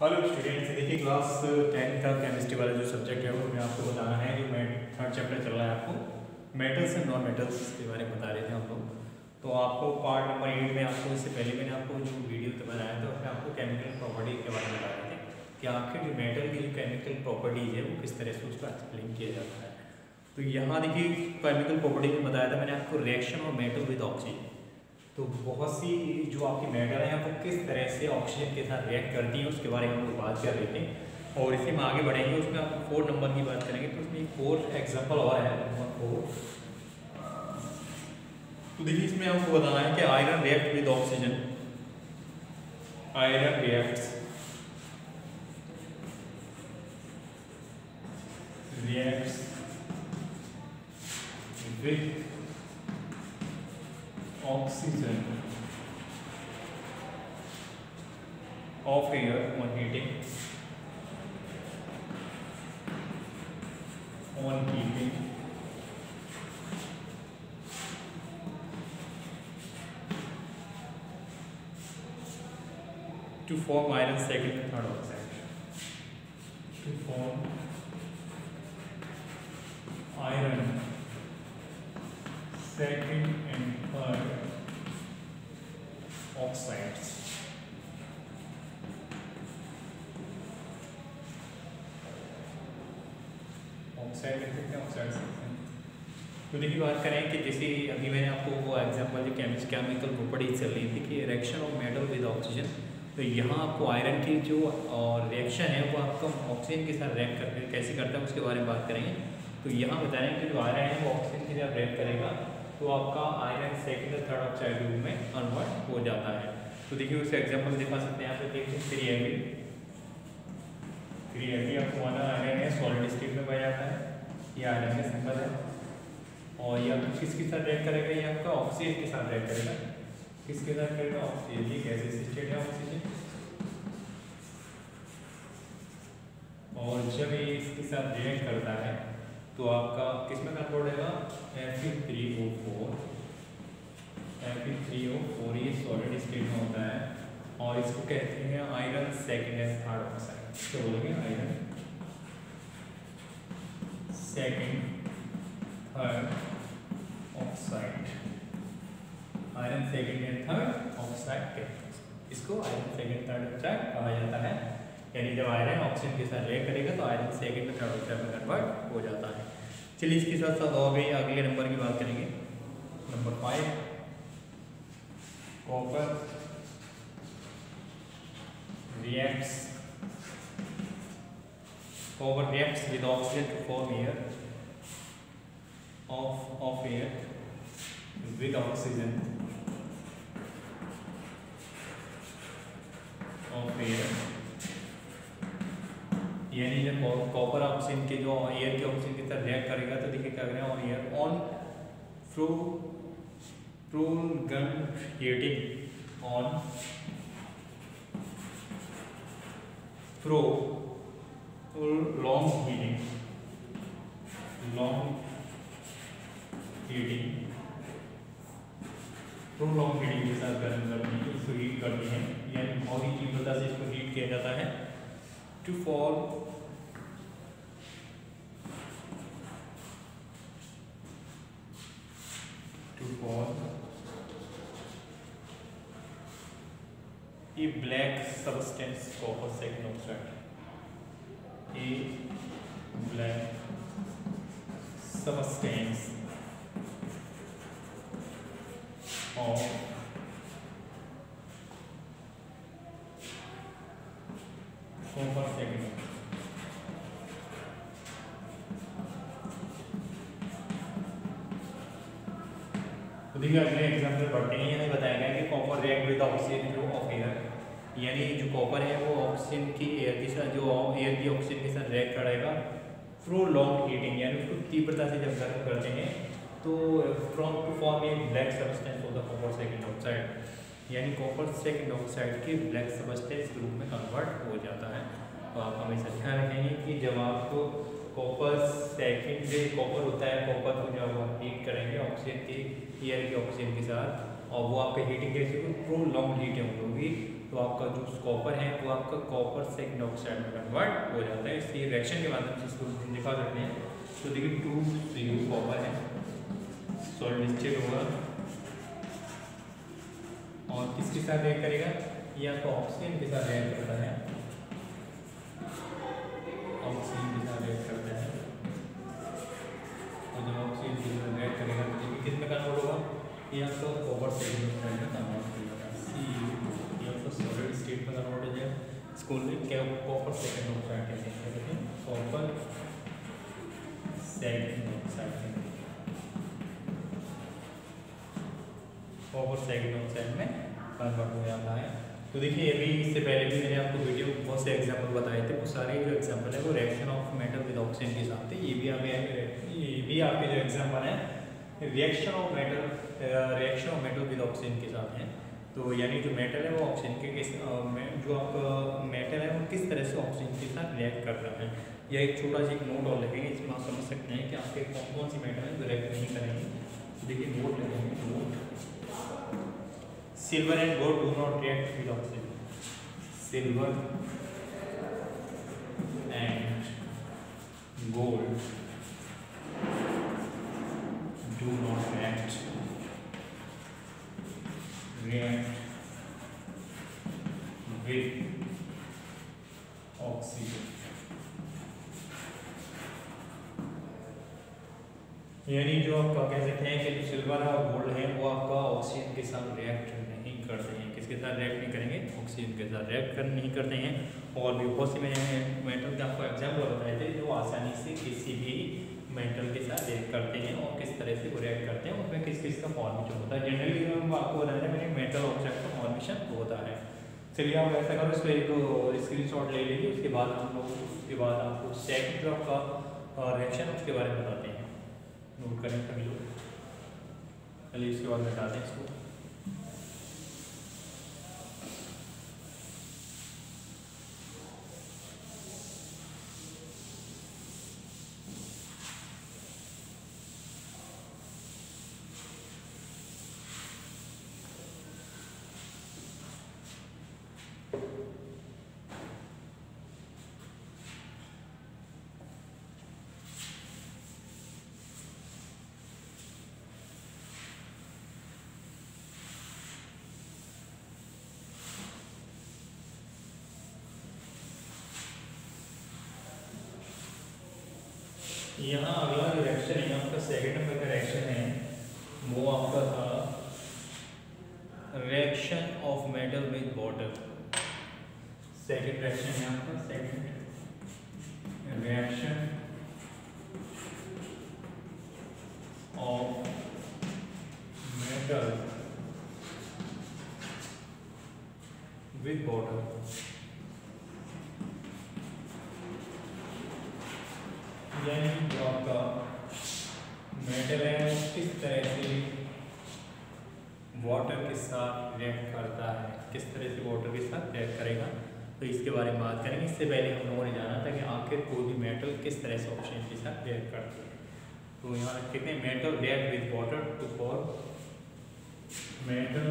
Hello students, देखिए class 10 का chemistry वाला जो सब्जेक्ट है वो मैं आपको बताना है। जो थर्ड चैप्टर चल रहा है, आपको मेटल्स एंड नॉन मेटल्स के बारे में बता रहे थे हम लोग। तो आपको पार्ट नंबर 8 में आपको इससे पहले मैंने आपको जो वीडियो तो बनाया था उसमें आपको केमिकल प्रॉपर्टीज के बारे में बता रहे थे कि आखिर जो मेटल की जो केमिकल प्रॉपर्टीज है वो किस तरह से उसको एक्सप्लेन किया जाता है। तो यहाँ देखिए केमिकल प्रॉपर्टीज में बताया था मैंने आपको reaction of metal with oxygen. तो बहुत सी जो आपकी मेटल है वो किस तरह से ऑक्सीजन के साथ रिएक्ट करती है उसके बारे में हम लोग बात कर रहे थे। और इसी में आगे बढ़ेंगे, उसमें आप 4 नंबर की बात करेंगे। तो उसमें 4 एग्जांपल और है, नंबर 4। तो देखिए इसमें आपको बताना है कि iron react with oxygen, iron reacts with oxygen of air on heating to form iron second and third oxide, to form iron second and third oxides। Oxide लिख सकते हैं, ऑक्साइड सकते हैं। तो देखिए बात करें कि जैसे अभी मैंने आपको वो एग्जांपल जो केमिकल प्रॉपर्टीज चल रही थी कि reaction of metal with oxygen. तो यहाँ आपको आयरन की जो रिएक्शन है वो आपका ऑक्सीजन के साथ रिएक्ट करके कैसे करता है उसके बारे में बात करेंगे। तो यहाँ बताएं कि जो आयरन है वो ऑक्सीजन के साथ रिएक्ट करेगा तो आपका आयरन सेकंड और थर्ड ऑक्साइड ग्रुप में कन्वर्ट हो जाता है। तो देखिए उससे एग्जांपल दिखा सकते हैं, यहाँ पे देखिए 3Ag आपको माना आयरन है, सॉलिड स्टेट में पाया जाता है, ये आयरन का सिंबल है। और ये आपको किसके साथ रिएक्ट करेगा, ये आपका ऑक्सीजन के साथ रिएक्ट करेगा। किसके साथ करेगा, ऑक्सीजन। ये गैसीय स्टेट है ऑक्सीजन, और जब ये इसके साथ रिएक्ट करता है तो आपका किस में कन्वर्ट होगा, Fe3O4। Fe3O4 ये सॉलिड स्टेट में होता है और इसको कहते हैं iron second and third oxide. तो बोलेंगे iron second third oxide, iron second and third oxide कहते हैं इसको, आयरन सेकंड थर्ड ऑक्साइड कहा जाता है। यानी जब आयरन ऑक्सीजन के साथ रिएक्ट करेगा तो आयरन सेकंड और थर्ड ऑक्साइड में कन्वर्ट हो जाता है। चलिए इसके साथ साथ और भी अगले नंबर की बात करेंगे, number 5। Copper reacts with oxygen to form air of air with oxygen of air। यानी जब कॉपर ऑक्सीजन के जो एयर के ऑक्सीजन की तरह रिएक्ट करेगा तो देखिए क्या करेगा, on air on prolonged heating, on prolonged heating, prolonged heating के साथ गर्म करनी है, इसको हीट करनी है, यानी बहुत ही तीव्रता से इसको हीट किया जाता है to form a black substance, copper second oxide, a black substance of copper second oxide। तो देखिए अगले एग्जाम्पल पढ़ते हैं। यहाँ बताया गया कि कॉपर रिएक्ट विद ऑक्सीजन जो ऑफ एयर, यानी जो कॉपर है वो ऑक्सीजन की एयर के साथ, जो एयर की ऑक्सीजन के साथ रिएक्ट करेगा प्रोलॉन्ग हीटिंग, यानी उसको तीव्रता से जब गर्म करते हैं तो from to form a black substance of the copper second oxide, यानी कॉपर सेकंड ऑक्साइड के ब्लैक सब्सटेंस के रूप में कन्वर्ट हो जाता है। तो आप हमेशा ध्यान रखेंगे कि जब आपको कॉपर सेकंड कॉपर होता है, कॉपर को जब आप हीट करेंगे ऑक्सीजन की एयर की ऑक्सीजन के साथ और वो आपका हीटिंग कैसे होगी, प्रोलॉन्ग हीटिंग होगी, तो आपका जो कॉपर है वो आपका कॉपर सेकंड ऑक्साइड में कन्वर्ट हो जाता है। इसलिए रिएक्शन के माध्यम से इसको दिखा सकते हैं। तो देखिए 2 कॉपर है, सॉलिड स्टेट होगा और किसके साथ रिएक्ट करेगा, ये आपका ऑक्सीजन के साथ रिएक्ट करता है, ऑक्सीजन के साथ रिएक्ट करता है। और जब ऑक्सीजन के साथ रिएक्ट करेगा तो देखिए किस में कन्वर्ट होगा, ये आपका कॉपर सेकंड ऑक्साइड में कन्वर्ट हो जाएगा। ये आपका सॉलिड स्टेट में कन्वर्ट हो जाएगा। इसको क्या कॉपर सेकंड ऑक्साइड कहते हैं, क्या कहते हैं, copper second oxide, copper second oxide में कन्वर्ट हो जाता है। तो देखिए अभी इससे पहले भी मैंने आपको वीडियो में बहुत से एग्जाम्पल बताए थे, वो सारे जो एग्जाम्पल है वो reaction of metal with oxygen के साथ थे। ये भी आपके जो एग्जाम्पल है reaction of metal with oxygen के साथ है। तो यानी जो मेटल है वो ऑक्सीजन के जो आपका मेटल है वो किस तरह से ऑक्सीजन के साथ रिएक्ट कर रहा है। यह एक छोटा सा एक नोट और लिखेंगे, इसमें आप समझ सकते हैं कि आपके कौन कौन सी मेटल है जो रिएक्ट नहीं करेंगे। देखिए नोट लिखेंगे, note silver and gold do not react with oxygen, silver and gold do not react with oxygen। यानी जो आपका कह सकते हैं कि जो सिल्वर और गोल्ड है वो आपका ऑक्सीजन के साथ रिएक्ट नहीं करते हैं। किसके साथ रिएक्ट नहीं करेंगे, ऑक्सीजन के साथ रिएक्ट नहीं करते हैं। और भी बहुत सी मैंने मेटल के आपको एग्जाम्पल बताए थे जो आसानी से किसी भी मेटल के साथ रिएक्ट करते हैं और किस तरह से वो रिएक्ट करते हैं, उसमें किस किस का फॉर्मेशन होता है। जनरली हम आपको बताया मैंने मेटल ऑक्साइड का फॉर्मेशन होता है। चलिए आप ऐसा करो, इस पर एक स्क्रीनशॉट ले लीजिए, उसके बाद हम लोग आपको सेकंड जो आपका रिएक्शन उसके बारे में बताते हैं। नोट करें सभी लोग, चलिए इसके बाद बताते हैं इसको। यहाँ अगला जो रिएक्शन है आपका सेकंड नंबर का रिएक्शन है वो आपका था reaction of metal with water. Second reaction है आपका second reaction of metal with water. यानी जो आपका मेटल है किस तरह से वाटर के साथ रिएक्ट करता है, किस तरह से वाटर के साथ रिएक्ट करेगा, तो इसके बारे में बात करेंगे। इससे पहले हम लोगों ने जाना था कि आखिर कोई भी मेटल किस तरह से ऑक्सीजन के साथ रिएक्ट करती है। तो यहाँ कितने metal react with water to form metal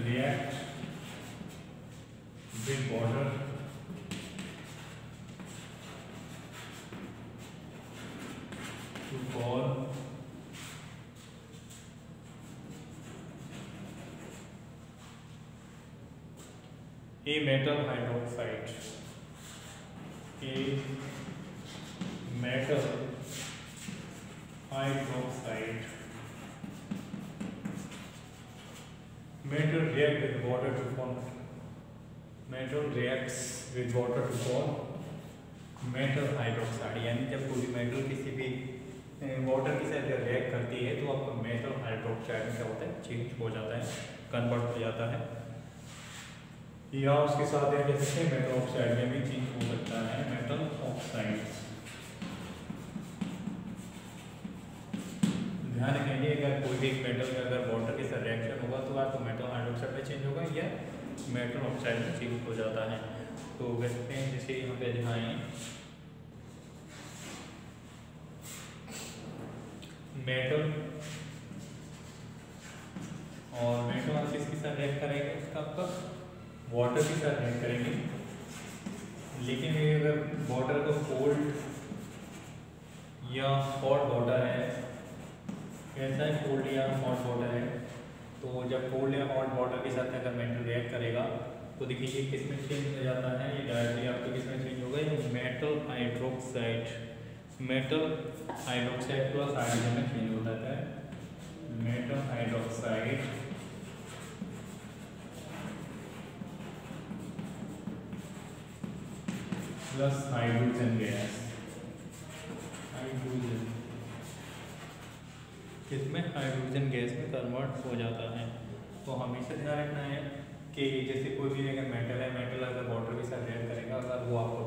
react with water to form a metal hydroxide, a metal hydroxide। Metal react with water to form metal reacts with water to form metal hydroxide। यानी जब कोई metal किसी भी water के साथ react करती है तो आपका मेटल हाइड्रोक्साइड में क्या होता है, चेंज हो जाता है, कन्वर्ट हो जाता है। या उसके साथ कह सकते हैं मेटल ऑक्साइड में भी चेंज हो सकता है, मेटल ऑक्साइड। ध्यान रखेंगे अगर कोई भी मेटल में अगर वाटर के साथ रिएक्शन होगा तो आपको मेटल हाइड्रोक्साइड में चेंज होगा या मेटल ऑक्साइड में चेंज हो जाता है। तो कह सकते हैं जैसे यहाँ पे दिखाएं मेटल और मेटल आप किसके साथ रिएक्ट करेंगे, उसका आपका वाटर के साथ रिएक्ट करेंगे। लेकिन ये अगर वाटर का कोल्ड या हॉट वाटर है, कैसा है, कोल्ड या हॉट वाटर है, तो जब कोल्ड या हॉट वाटर के साथ अगर मेटल रिएक्ट करेगा तो देखिए ये किस में चेंज हो जाता है, ये डायरेक्टली आपको किस में चेंज होगा, ये मेटल हाइड्रोक्साइड प्लस हाइड्रोजन में चेंज हो जाता है। Metal hydroxide plus hydrogen gas, hydrogen किसमें, हाइड्रोजन गैस में कन्वर्ट हो जाता है। तो हमेशा ध्यान रखना है कि जैसे कोई भी अगर मेटल है, मेटल अगर वाटर के साथ रिएक्ट करेगा, अगर वो आपको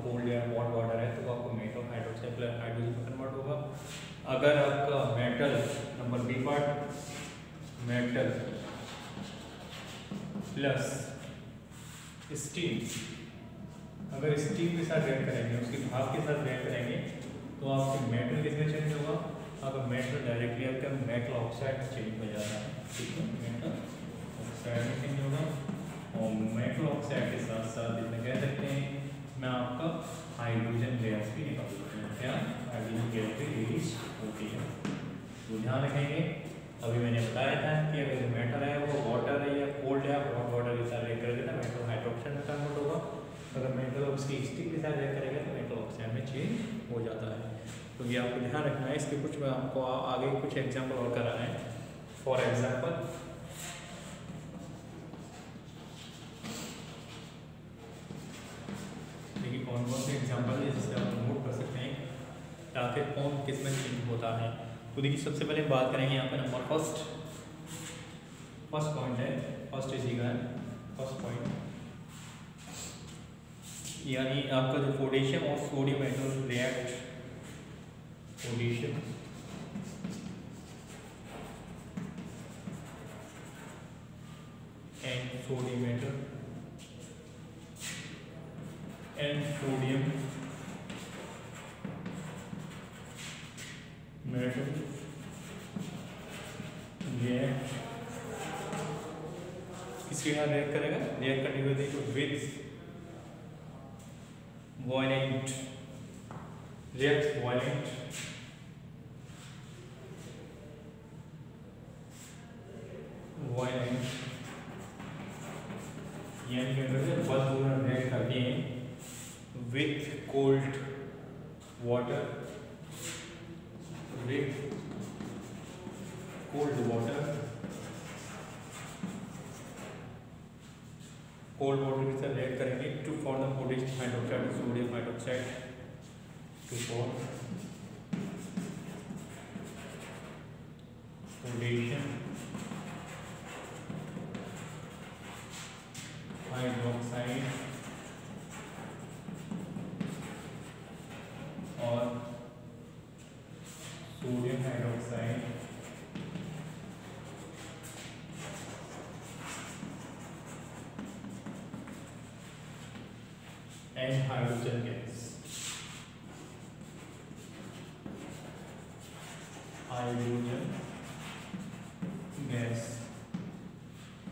कोल्ड या हॉट वाटर है तो आपको मेटल हाइड्रोक्साइड प्लस हाइड्रोजन में कन्वर्ट होगा। अगर आपका metal number B part, metal plus steam, अगर स्टीम के साथ रिएक्ट करेंगे, उसकी भाप के साथ रिएक्ट करेंगे तो आपके मेटल किसमें चेंज होगा, अगर मेटल डायरेक्टली आपका मेटल ऑक्साइड चेंज हो जाता है, ठीक है, मेटल ऑक्साइड में चेंज होगा। और मेटल ऑक्साइड के साथ साथ इसमें कह सकते हैं मैं आपका हाइड्रोजन गैस भी निकाल सकते हैं, क्या हाइड्रोजन गैस भी रिलीज होती है। तो ध्यान रखेंगे, अभी मैंने बताया था कि अगर मेटल है वो वाटर है या कोल्ड है, हॉट वाटर के साथ रिएक्ट करेगा ना मेटल हाइड्रोक्साइड में कन्वर्ट होगा, अगर मेटल उसकी स्टिक के साथ रिएक्ट करेगा तो मेटल ऑक्साइड में चेंज हो जाता है। तो ये आपको ध्यान रखना है। इसके कुछ मैं आपको आगे कुछ एग्जाम्पल और कराना है। फॉर एग्जाम्पल देखिए कौन कौन से एग्जाम्पल है जिससे आप नोट कर सकते हैं ताकि कौन किस में चेंज होता है। तो देखिए सबसे पहले बात करेंगे यहाँ पे नंबर फर्स्ट पॉइंट है, फर्स्ट इसीगा है फर्स्ट पॉइंट, यानी आपका जो पोटेशियम और sodium metal react, potassium and sodium metal and sodium metal react, किसके यहाँ रिएक्ट करेगा, रिएक्ट करने के बाद विथ violent, reacts violent यानी कि अगर बल पूर्ण रिएक्ट करती हैं with cold water, with cold water, cold water के साथ रिएक्ट करेंगे to form the potassium hydroxide sodium hydroxide, to form potassium hydroxide और sodium hydroxide and hydrogen gas, hydrogen gas.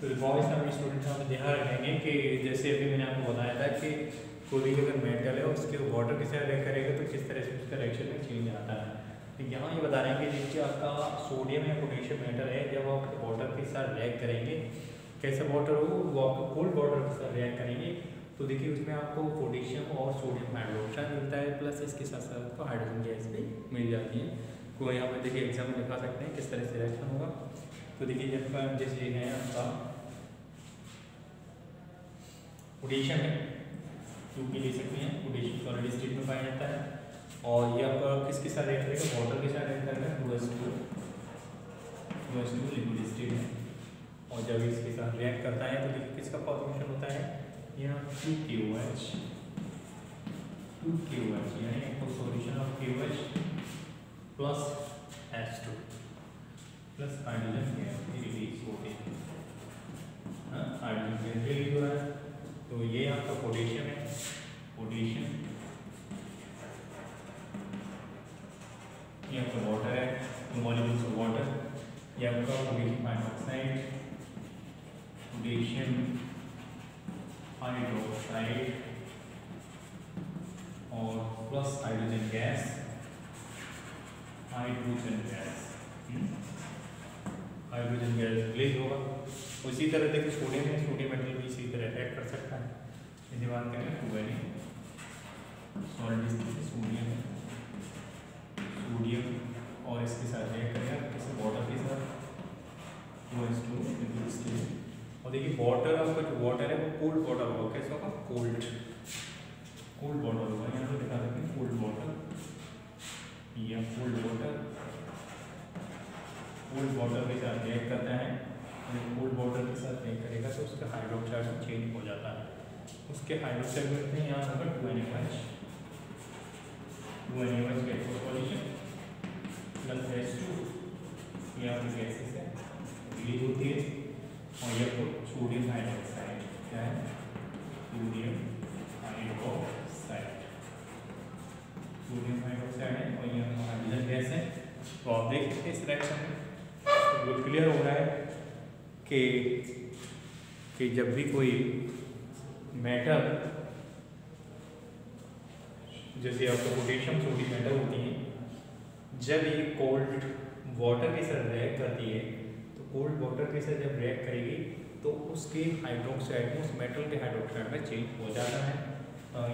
तो बॉयज में स्टूडेंट्स आप ध्यान रखेंगे कि जैसे अभी मैंने आपको बताया था कि कोई भी अगर मेटल है उसके वाटर के साथ रिएक्ट करेगा तो किस तरह से उसका रिएक्शन में चेंज आता है। तो यहाँ ये बता रहे हैं कि जिसके आपका सोडियम या पोटेशियम मेटल है, जब आप वाटर के साथ रिएक्ट करेंगे, कैसा वाटर हो वो आपको कोल्ड वाटर के साथ रिएक्ट करेंगे तो देखिए उसमें आपको पोटेशियम और सोडियम हाइड्रोक्साइड मिलता है, प्लस इसके साथ साथ आपको हाइड्रोजन गैस भी मिल जाती है। तो यहाँ पे देखिए एग्जाम्पल दिखा सकते हैं किस तरह से रिएक्शन होगा। तो देखिए जब जैसे है आपका पोटेशियम है, क्योंकि ले सकते हैं पोटेशियम सॉलिड स्टेट में पाया जाता है और ये आपका किसके साथ रिएक्ट करेगा, वाटर के साथ रिएक्ट करेगा, 2H2 लिक्विड स्टेट है। और जब इसके साथ रिएक्ट करता है तो देखिए किसका फॉर्मेशन होता है, यहाँ 2KOH यानी solution of KOH plus H2 plus hydrogen gas release होती है, हाइड्रोजन गैस रिलीज हो रहा है। तो ये आपका पोटेशियम है, पोटेशियम, ये आपका वाटर है, मॉलिक्यूल्स ऑफ वाटर, ये आपका potassium hydroxide gas, hydrogen gas, hydrogen gas release होगा। उसी तरह देखिए सोडियम है, सोडियम मेटल भी इसी तरह रिएक्ट कर सकता है। यदि बात करें सॉलिड स्थिति सोडियम, सोडियम और इसके साथ रिएक्ट करेगा किसी वाटर के साथ, और देखिए वाटर, आपका जो वाटर है वो कोल्ड वाटर होगा। कैसा होगा? कोल्ड, कोल्ड वाटर होगा। यहाँ पे दिखा देते हैं कोल्ड वाटर, या कोल्ड वाटर, कोल्ड वाटर के साथ रिएक्ट करता है। कोल्ड वाटर के साथ रिएक्ट करेगा तो उसका हाइड्रोक्साइड चेंज हो जाता है। उसके हाइड्रोक्साइड में यहाँ होगा 2NaOH, 2NaOH का सॉल्यूशन प्लस H2, यहाँ पे गैसेस है रिलीज होती है। और यह तो सोडियम हाइड्रोक्साइड, क्या है? सोडियम हाइड्रोक्साइड, सोडियम हाइड्रोक्साइड है, और यह हाइड्रोजन गैस है। तो आप देख सकते हैं इस रिएक्शन में तो क्लियर हो रहा है कि जब भी कोई मेटल, जैसे आपको पोटेशियम सोडियम मेटल होती है, जब ये कोल्ड वाटर के साथ रिएक्ट करती है तो कोल्ड वाटर के साथ जब रिएक्ट करेगी तो उसके हाइड्रोक्साइड में, उस मेटल के हाइड्रोक्साइड में चेंज हो जाता है।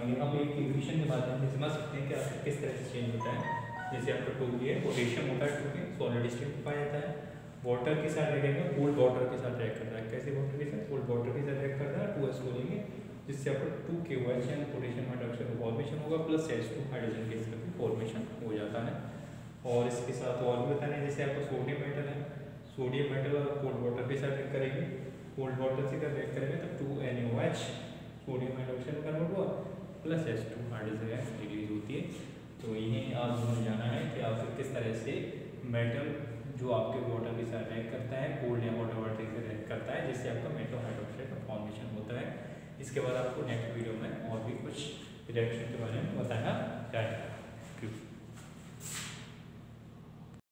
यहाँ पे एक इक्वेशन के माध्यम से समझ सकते हैं कि आपका किस तरह से चेंज होता है। जैसे आपका टू ये पोटेशियम होता है, टू सॉलिड स्टेट में पाया जाता है, वाटर के साथ रिएक्ट करता है, कोल्ड वाटर के साथ रिएक्ट करता है। कैसे वाटर के साथ? कोल्ड वाटर के साथ रिएक्ट करता है, 2H खोलेंगे जिससे आपको 2KOH यानी पोटेशियम हाइड्रोक्साइड का फॉर्मेशन होगा, प्लस H2 हाइड्रोजन गैस का भी फॉर्मेशन हो जाता है। और इसके साथ और भी बताना है, जैसे आपका सोडियम मेटल है, सोडियम मेटल और कोल्ड वाटर के साथ रिएक्ट करेंगे, कोल्ड वाटर से रिएक्ट करेंगे तो 2NaOH सोडियम हाइड्रोक्साइड कन्वर्ट हुआ, plus H2 hydrogen gas release होती है। तो यही आप समझ जाना है कि आपको किस तरह से मेटल जो आपके वाटर के साथ रिएक्ट करता है, कोल्ड या वाटर वाटर से रिएक्ट करता है, जिससे आपका मेटल हाइड्रोक्साइड का फॉर्मेशन होता है। इसके बाद आपको नेक्स्ट वीडियो में और भी कुछ रिएक्शन के बारे में बताया जाएगा।